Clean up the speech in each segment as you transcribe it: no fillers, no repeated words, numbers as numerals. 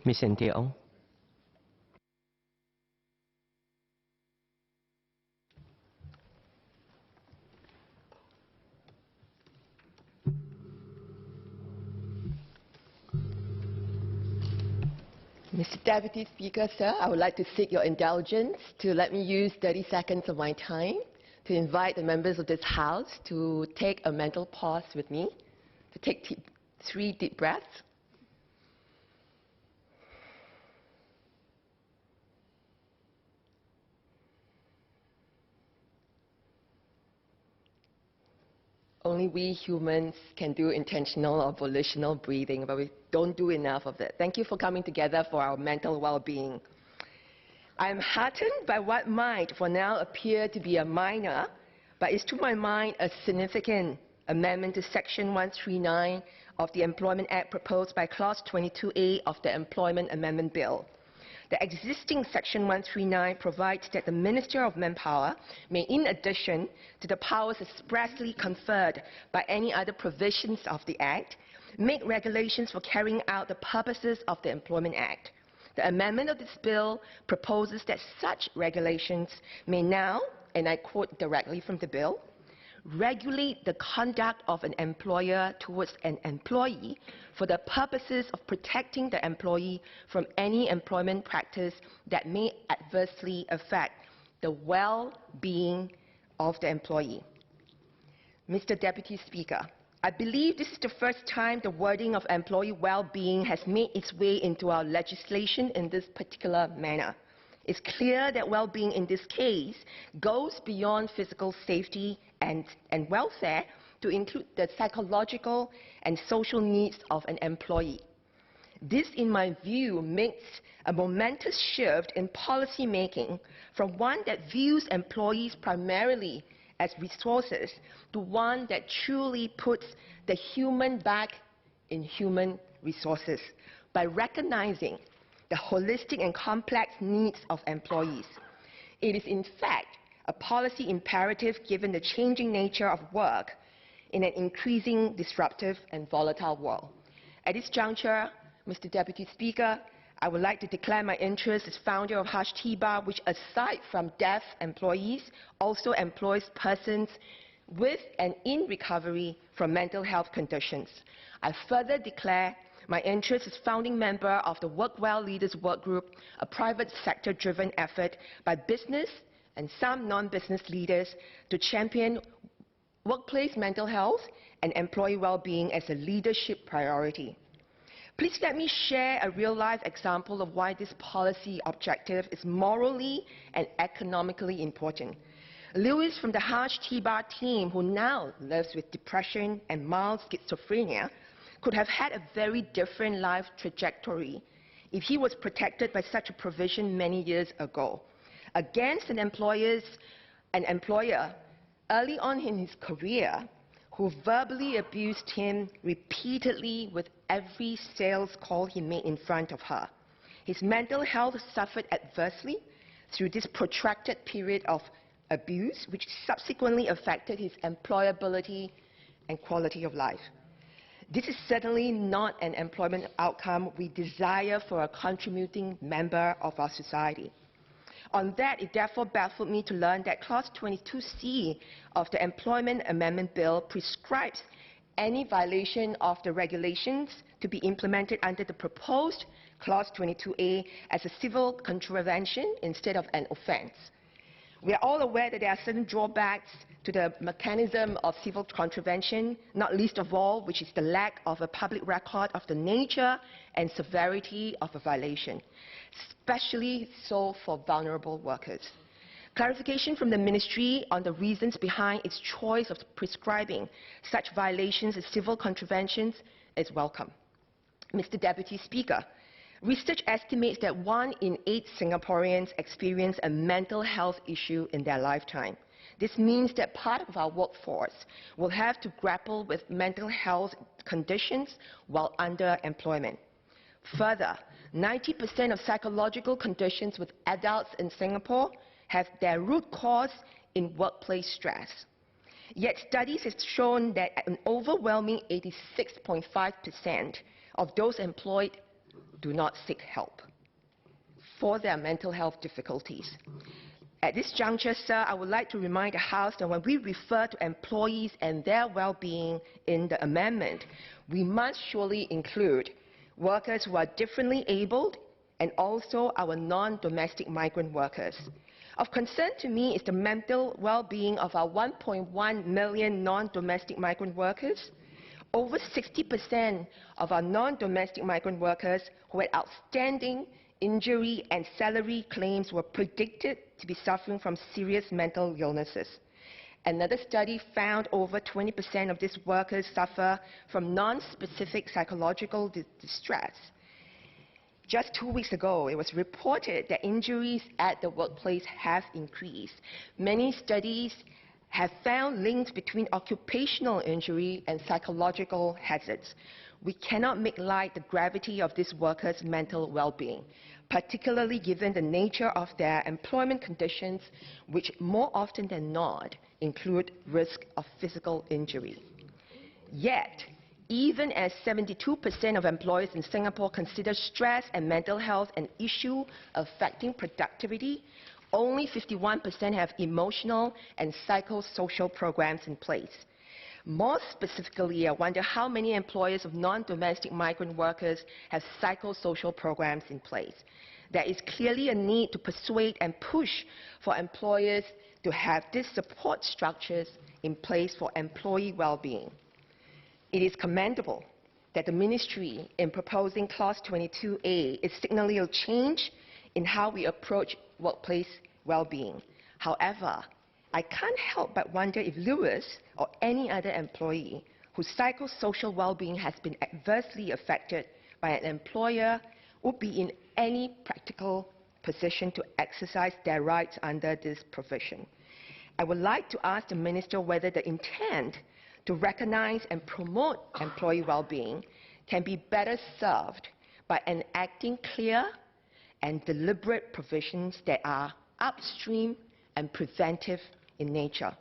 Ms. Anthea. Mr. Deputy Speaker, sir, I would like to seek your indulgence to let me use 30 seconds of my time to invite the members of this House to take a mental pause with me, to take 3 deep breaths. Only we humans can do intentional or volitional breathing, but we don't do enough of it. Thank you for coming together for our mental well-being. I am heartened by what might for now appear to be a minor, but is to my mind a significant amendment to Section 139 of the Employment Act proposed by Clause 22A of the Employment Amendment Bill. The existing Section 139 provides that the Minister of Manpower may, in addition to the powers expressly conferred by any other provisions of the Act, make regulations for carrying out the purposes of the Employment Act. The amendment of this bill proposes that such regulations may now, and I quote directly from the bill, regulate the conduct of an employer towards an employee for the purposes of protecting the employee from any employment practice that may adversely affect the well-being of the employee. Mr. Deputy Speaker, I believe this is the first time the wording of employee well-being has made its way into our legislation in this particular manner. It's clear that well-being in this case goes beyond physical safety and welfare to include the psychological and social needs of an employee. This, in my view, makes a momentous shift in policy making from one that views employees primarily as resources to one that truly puts the human back in human resources by recognizing the holistic and complex needs of employees. It is, in fact, a policy imperative given the changing nature of work in an increasing disruptive and volatile world. At this juncture, Mr. Deputy Speaker, I would like to declare my interest as founder of Hush T-Bar, which, aside from deaf employees, also employs persons with and in recovery from mental health conditions. I further declare my interest as founding member of the Work Well Leaders Work Group, a private sector-driven effort by business and some non-business leaders to champion workplace mental health and employee well-being as a leadership priority. Please let me share a real-life example of why this policy objective is morally and economically important. Lewis from the Hush T-Bar team, who now lives with depression and mild schizophrenia, could have had a very different life trajectory if he was protected by such a provision many years ago. Against an employer early on in his career who verbally abused him repeatedly with every sales call he made in front of her. His mental health suffered adversely through this protracted period of abuse, which subsequently affected his employability and quality of life. This is certainly not an employment outcome we desire for a contributing member of our society. On that, it therefore baffled me to learn that Clause 22C of the Employment Amendment Bill prescribes any violation of the regulations to be implemented under the proposed Clause 22A as a civil contravention instead of an offense. We are all aware that there are certain drawbacks to the mechanism of civil contravention, not least of all, which is the lack of a public record of the nature and severity of a violation, especially so for vulnerable workers. Clarification from the Ministry on the reasons behind its choice of prescribing such violations as civil contraventions is welcome. Mr. Deputy Speaker, research estimates that 1 in 8 Singaporeans experience a mental health issue in their lifetime. This means that part of our workforce will have to grapple with mental health conditions while under employment. Further, 90% of psychological conditions with adults in Singapore have their root cause in workplace stress. Yet studies have shown that an overwhelming 86.5% of those employed do not seek help for their mental health difficulties. At this juncture, sir, I would like to remind the House that when we refer to employees and their well-being in the amendment, we must surely include workers who are differently abled and also our non-domestic migrant workers. Of concern to me is the mental well-being of our 1.1 million non-domestic migrant workers. Over 60% of our non-domestic migrant workers who had outstanding injury and salary claims were predicted to be suffering from serious mental illnesses. Another study found over 20% of these workers suffer from non-specific psychological distress. Just 2 weeks ago, it was reported that injuries at the workplace have increased. Many studies have found links between occupational injury and psychological hazards. We cannot make light the gravity of these workers' mental well-being, particularly given the nature of their employment conditions, which more often than not include risk of physical injury. Yet, even as 72% of employers in Singapore consider stress and mental health an issue affecting productivity, only 51% have emotional and psychosocial programs in place. More specifically, I wonder how many employers of non-domestic migrant workers have psychosocial programs in place. There is clearly a need to persuade and push for employers to have these support structures in place for employee well-being. It is commendable that the Ministry, in proposing Clause 22A, is signaling a change in how we approach workplace well-being. However, I can't help but wonder if Lewis or any other employee whose psychosocial well-being has been adversely affected by an employer would be in any practical position to exercise their rights under this provision. I would like to ask the Minister whether the intent to recognize and promote employee well-being can be better served by enacting clear and deliberate provisions that are upstream and preventive in nature.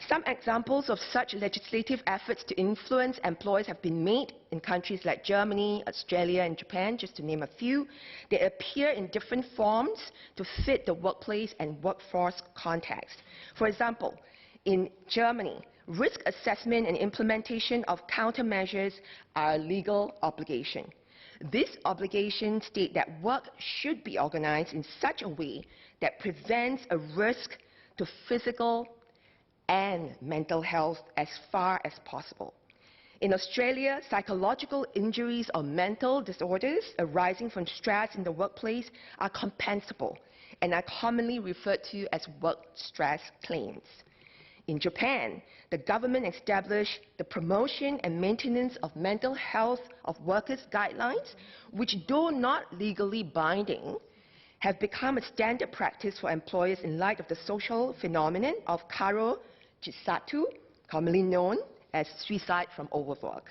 Some examples of such legislative efforts to influence employers have been made in countries like Germany, Australia, and Japan, just to name a few. They appear in different forms to fit the workplace and workforce context. For example, in Germany, risk assessment and implementation of countermeasures are a legal obligation. This obligation states that work should be organized in such a way that prevents a risk to physical and mental health as far as possible. In Australia, psychological injuries or mental disorders arising from stress in the workplace are compensable and are commonly referred to as work stress claims. In Japan, the government established the promotion and maintenance of mental health of workers guidelines, which, though not legally binding, have become a standard practice for employers in light of the social phenomenon of karo jisatsu, commonly known as suicide from overwork.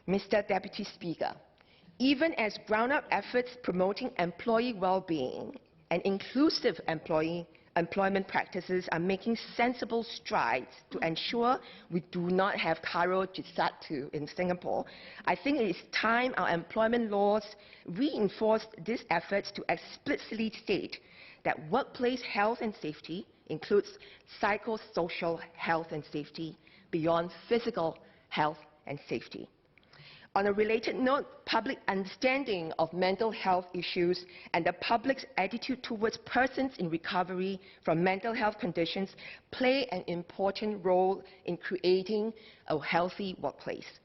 Mr. Deputy Speaker, even as ground-up efforts promoting employee well-being and inclusive employment practices are making sensible strides to ensure we do not have karo jisatsu in Singapore, I think it is time our employment laws reinforced these efforts to explicitly state that workplace health and safety includes psychosocial health and safety beyond physical health and safety. On a related note, public understanding of mental health issues and the public's attitude towards persons in recovery from mental health conditions play an important role in creating a healthy workplace.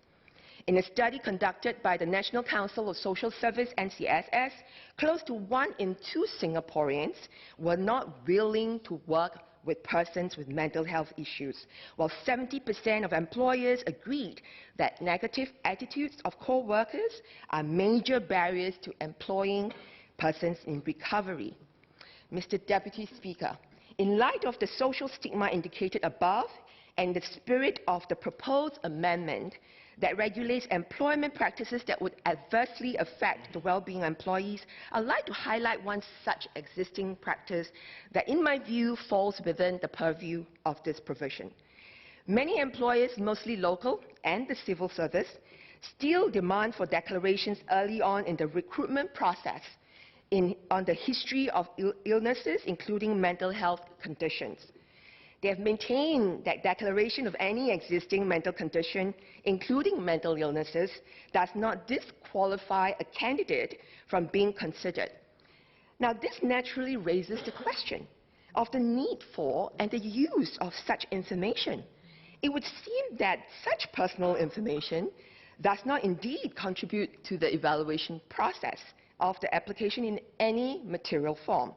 In a study conducted by the National Council of Social Service, NCSS, close to 1 in 2 Singaporeans were not willing to work with persons with mental health issues, while 70% of employers agreed that negative attitudes of co-workers are major barriers to employing persons in recovery. Mr. Deputy Speaker, in light of the social stigma indicated above and the spirit of the proposed amendment that regulates employment practices that would adversely affect the well-being of employees, I'd like to highlight one such existing practice that, in my view, falls within the purview of this provision. Many employers, mostly local and the civil service, still demand for declarations early on in the recruitment process on the history of illnesses, including mental health conditions. They have maintained that declaration of any existing mental condition, including mental illnesses, does not disqualify a candidate from being considered. Now, this naturally raises the question of the need for and the use of such information. It would seem that such personal information does not indeed contribute to the evaluation process of the application in any material form,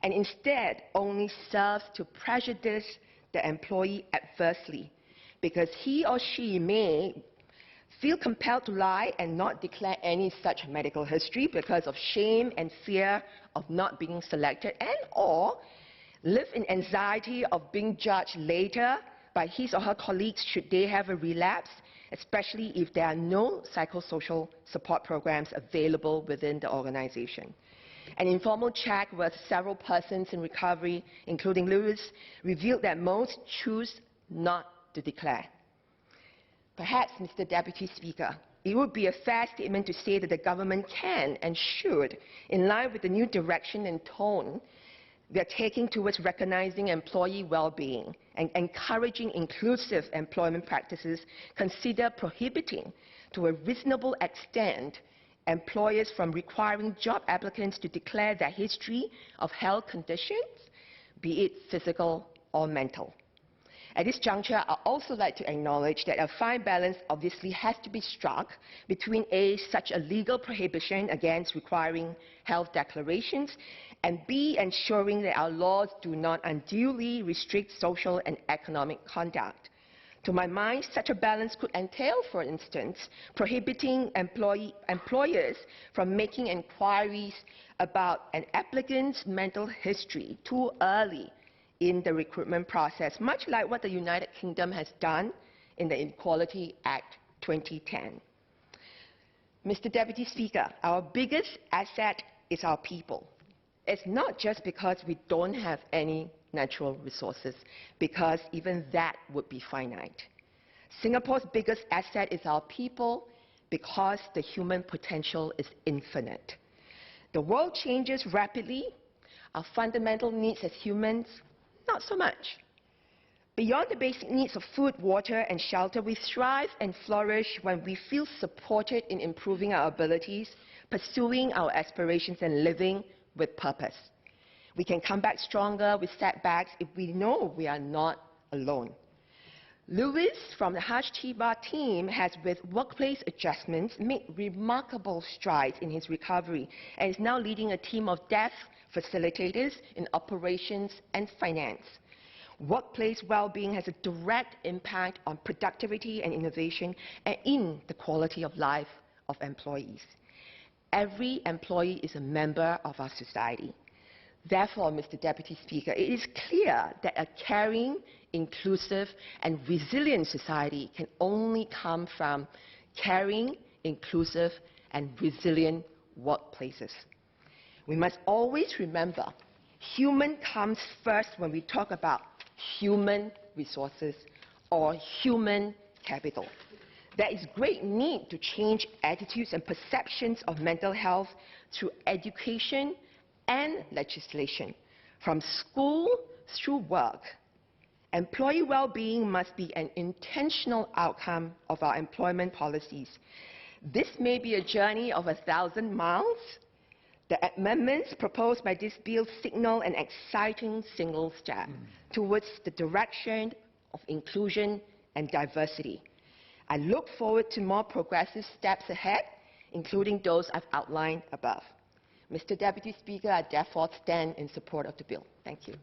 and instead only serves to prejudice the employee adversely, because he or she may feel compelled to lie and not declare any such medical history because of shame and fear of not being selected, and or live in anxiety of being judged later by his or her colleagues should they have a relapse, especially if there are no psychosocial support programs available within the organization. An informal check with several persons in recovery, including Lewis, revealed that most choose not to declare. Perhaps, Mr. Deputy Speaker, it would be a fair statement to say that the government can and should, in line with the new direction and tone we are taking towards recognizing employee well-being and encouraging inclusive employment practices, consider prohibiting, to a reasonable extent, employers from requiring job applicants to declare their history of health conditions, be it physical or mental. At this juncture, I'd also like to acknowledge that a fine balance obviously has to be struck between A, such a legal prohibition against requiring health declarations, and B, ensuring that our laws do not unduly restrict social and economic conduct. To my mind, such a balance could entail, for instance, prohibiting employers from making inquiries about an applicant's mental history too early in the recruitment process, much like what the United Kingdom has done in the Equality Act 2010. Mr. Deputy Speaker, our biggest asset is our people. It's not just because we don't have any natural resources, because even that would be finite. Singapore's biggest asset is our people because the human potential is infinite. The world changes rapidly. Our fundamental needs as humans, not so much. Beyond the basic needs of food, water, and shelter, we thrive and flourish when we feel supported in improving our abilities, pursuing our aspirations, and living with purpose. We can come back stronger with setbacks if we know we are not alone. Lewis from the Hajj Tiba team has, with workplace adjustments, made remarkable strides in his recovery and is now leading a team of deaf facilitators in operations and finance. Workplace well-being has a direct impact on productivity and innovation and in the quality of life of employees. Every employee is a member of our society. Therefore, Mr. Deputy Speaker, it is clear that a caring, inclusive, and resilient society can only come from caring, inclusive, and resilient workplaces. We must always remember, human comes first when we talk about human resources or human capital. There is great need to change attitudes and perceptions of mental health through education and legislation, from school through work. Employee well-being must be an intentional outcome of our employment policies. This may be a journey of 1,000 miles. The amendments proposed by this bill signal an exciting single step towards the direction of inclusion and diversity. I look forward to more progressive steps ahead, including those I've outlined above. Mr. Deputy Speaker, I therefore stand in support of the bill. Thank you.